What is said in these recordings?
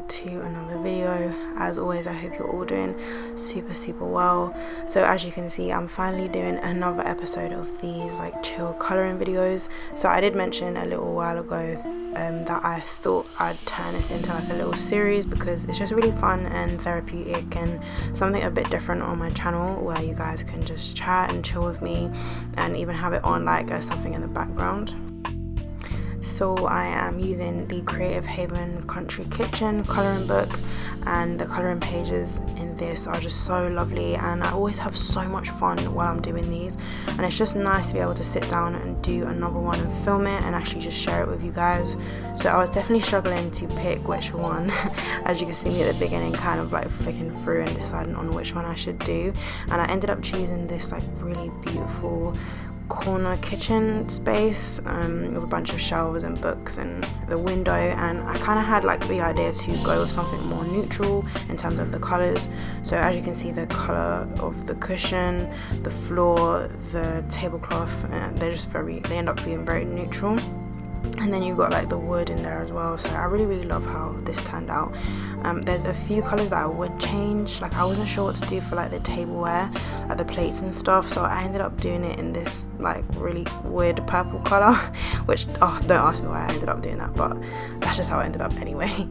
to another video. As always, I hope you're all doing super well. So as you can see, I'm finally doing another episode of these like chill colouring videos. So I did mention a little while ago that I thought I'd turn this into like a little series because it's just really fun and therapeutic and something a bit different on my channel where you guys can just chat and chill with me and even have it on like as something in the background. So I am using the Creative Haven Country Kitchen colouring book, and the colouring pages in this are just so lovely, and I always have so much fun while I'm doing these, and it's just nice to be able to sit down and do another one and film it and actually just share it with you guys. So I was definitely struggling to pick which one as you can see me at the beginning, kind of like flicking through and deciding on which one I should do, and I ended up choosing this like really beautiful corner kitchen space with a bunch of shelves and books and the window, and I kind of had like the idea to go with something more neutral in terms of the colours. So as you can see, the colour of the cushion, the floor, the tablecloth, they end up being very neutral. And then you've got like the wood in there as well, so I really love how this turned out. There's a few colours that I would change, like I wasn't sure what to do for like the tableware, like the plates and stuff, so I ended up doing it in this like really weird purple colour which don't ask me why I ended up doing that, but that's just how it ended up anyway.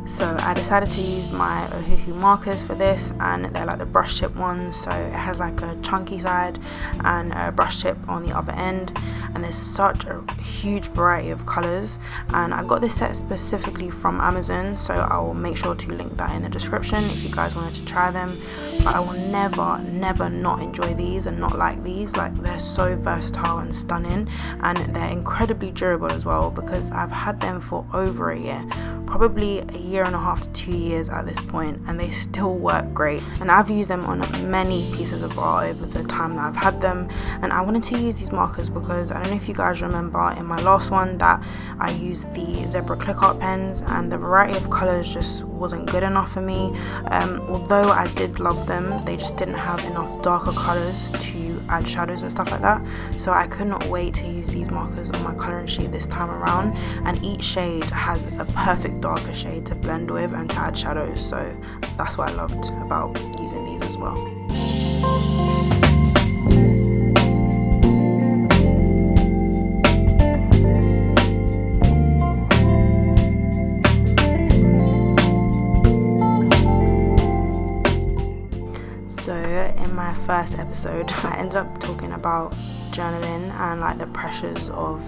So I decided to use my Ohuhu markers for this, and they're like the brush tip ones, so it has like a chunky side and a brush tip on the other end, and there's such a huge variety of colours, and I got this set specifically from Amazon, so I will make sure to link that in the description if you guys wanted to try them. But I will never not enjoy these and not like these. Like, they're so versatile and stunning, and they're incredibly durable as well, because I've had them for over a year, probably a year and a half to 2 years at this point, and they still work great. And I've used them on many pieces of art over the time that I've had them, and I wanted to use these markers because I don't know if you guys remember in my last one that I used the zebra click art pens, and the variety of colours just wasn't good enough for me. Although I did love them, they just didn't have enough darker colours to add shadows and stuff like that, so I could not wait to use these markers on my colouring sheet this time around, and each shade has a perfect darker shade to blend with and to add shadows, so that's what I loved about using these as well. So in my first episode I ended up talking about journaling and like the pressures of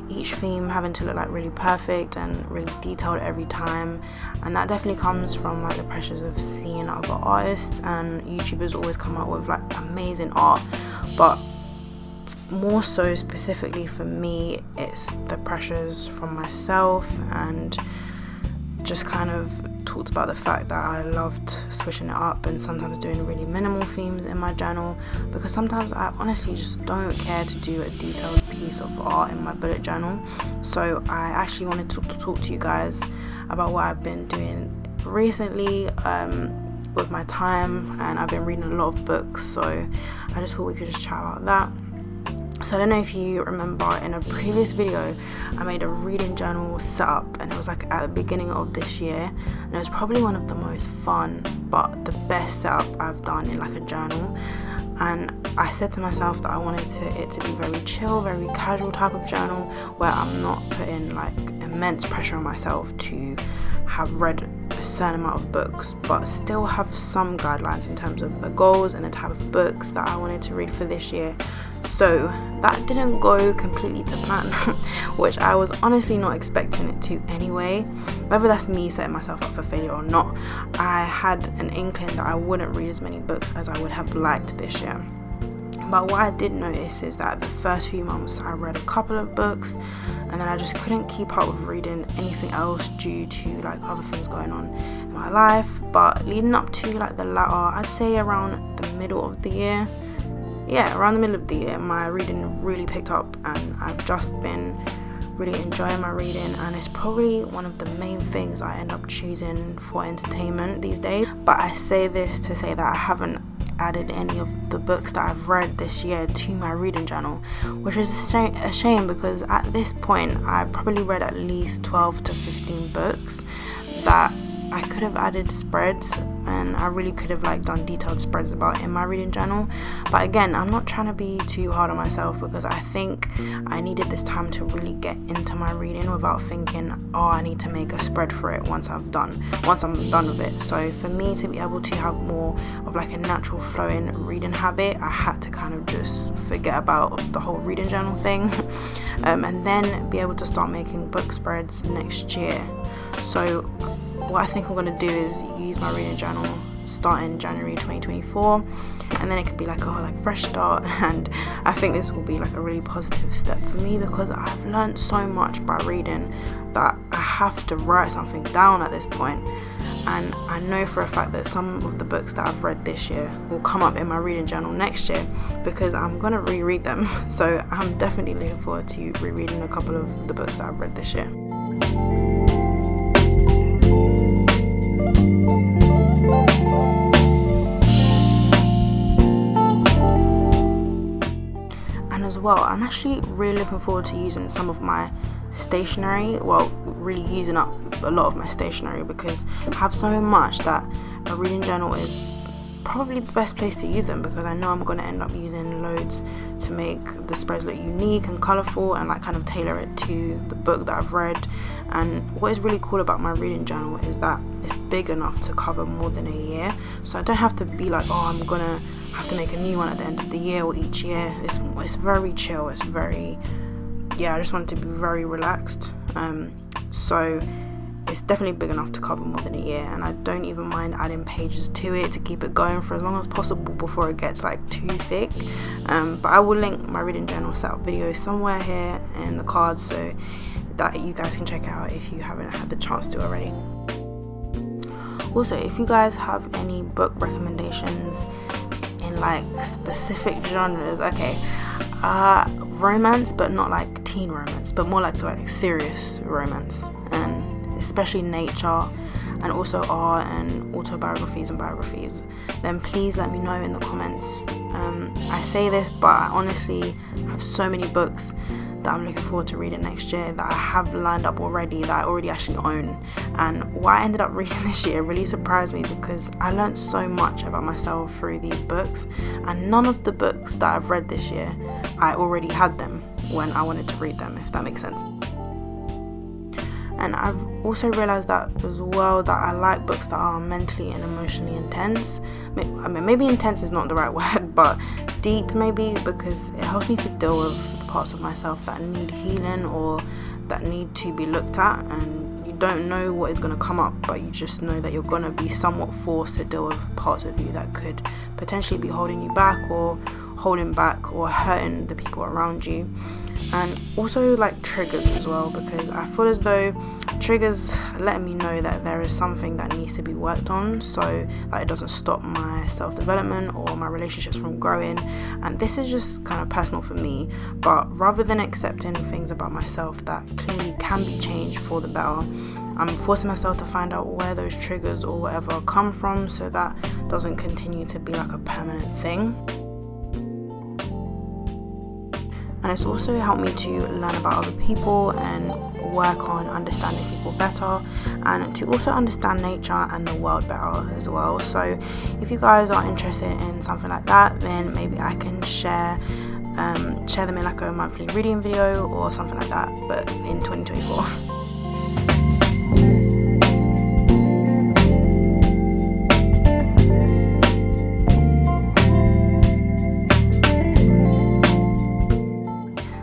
each theme having to look like really perfect and really detailed every time, and that definitely comes from like the pressures of seeing other artists, and YouTubers always come out with like amazing art, but more so specifically for me it's the pressures from myself, and just kind of talked about the fact that I loved switching it up and sometimes doing really minimal themes in my journal, because sometimes I honestly just don't care to do a detailed piece of art in my bullet journal. So I actually wanted to talk to you guys about what I've been doing recently with my time, and I've been reading a lot of books, so I just thought we could just chat about that. So I don't know if you remember, in a previous video I made a reading journal setup, and it was like at the beginning of this year, and it was probably one of the most fun but the best setup I've done in like a journal. And I said to myself that I wanted it to be very chill, very casual type of journal, where I'm not putting like immense pressure on myself to have read a certain amount of books, but still have some guidelines in terms of the goals and the type of books that I wanted to read for this year. So that didn't go completely to plan, which I was honestly not expecting it to anyway. Whether that's me setting myself up for failure or not, I had an inkling that I wouldn't read as many books as I would have liked this year. But what I did notice is that the first few months I read a couple of books, and then I just couldn't keep up with reading anything else due to like other things going on in my life. But leading up to like the latter, I'd say around the middle of the year, my reading really picked up, and I've just been really enjoying my reading, and it's probably one of the main things I end up choosing for entertainment these days. But I say this to say that I haven't added any of the books that I've read this year to my reading journal, which is a shame because at this point I've probably read at least 12 to 15 books that I could have added spreads, and I really could have done detailed spreads about in my reading journal. But again, I'm not trying to be too hard on myself because I think I needed this time to really get into my reading without thinking, oh, I need to make a spread for it once I'm done with it. So for me to be able to have more of a natural flowing reading habit, I had to kind of just forget about the whole reading journal thing and then be able to start making book spreads next year. So what I think I'm going to do is use my reading journal starting January 2024, and then it could be fresh start. And I think this will be a really positive step for me because I've learned so much by reading that I have to write something down at this point. And I know for a fact that some of the books that I've read this year will come up in my reading journal next year because I'm going to reread them. So I'm definitely looking forward to rereading a couple of the books that I've read this year. And as well, I'm actually really looking forward to using some of my stationery, really using up a lot of my stationery because I have so much that a reading journal is probably the best place to use them, because I know I'm going to end up using loads to make the spreads look unique and colourful and kind of tailor it to the book that I've read. And what is really cool about my reading journal is that it's big enough to cover more than a year, so I don't have to be I'm gonna have to make a new one at the end of the year or each year. It's very chill. It's very, I just want it to be very relaxed. So it's definitely big enough to cover more than a year, and I don't even mind adding pages to it to keep it going for as long as possible before it gets too thick. But I will link my reading journal setup video somewhere here in the cards so that you guys can check out if you haven't had the chance to already. Also, if you guys have any book recommendations in specific genres, romance, but not teen romance, but more like serious romance, and especially nature and also art and autobiographies and biographies, then please let me know in the comments. I say this, but I honestly have so many books that I'm looking forward to reading next year that I have lined up already, that I already actually own. And what I ended up reading this year really surprised me because I learned so much about myself through these books, and none of the books that I've read this year, I already had them when I wanted to read them, if that makes sense. And I've also realised that as well, that I like books that are mentally and emotionally intense. Maybe intense is not the right word, but deep maybe, because it helps me to deal with the parts of myself that need healing or that need to be looked at. And you don't know what is going to come up, but you just know that you're going to be somewhat forced to deal with parts of you that could potentially be holding you back or holding back or hurting the people around you. And also triggers as well, because I feel as though triggers are letting me know that there is something that needs to be worked on, so that it doesn't stop my self-development or my relationships from growing. And this is just kind of personal for me, but rather than accepting things about myself that clearly can be changed for the better, I'm forcing myself to find out where those triggers or whatever come from, so that doesn't continue to be a permanent thing. And it's also helped me to learn about other people and work on understanding people better, and to also understand nature and the world better as well. So if you guys are interested in something like that, then maybe I can share them in a monthly reading video or something like that, but in 2024.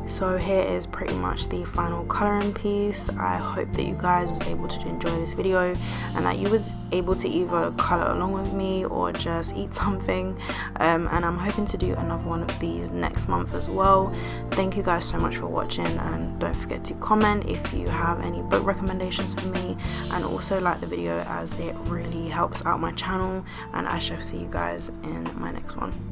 So here is pretty much the final colouring piece. I hope that you guys was able to enjoy this video and that you was able to either colour along with me or just eat something. And I'm hoping to do another one of these next month as well. Thank you guys so much for watching, and don't forget to comment if you have any book recommendations for me, and also like the video as it really helps out my channel, and I shall see you guys in my next one.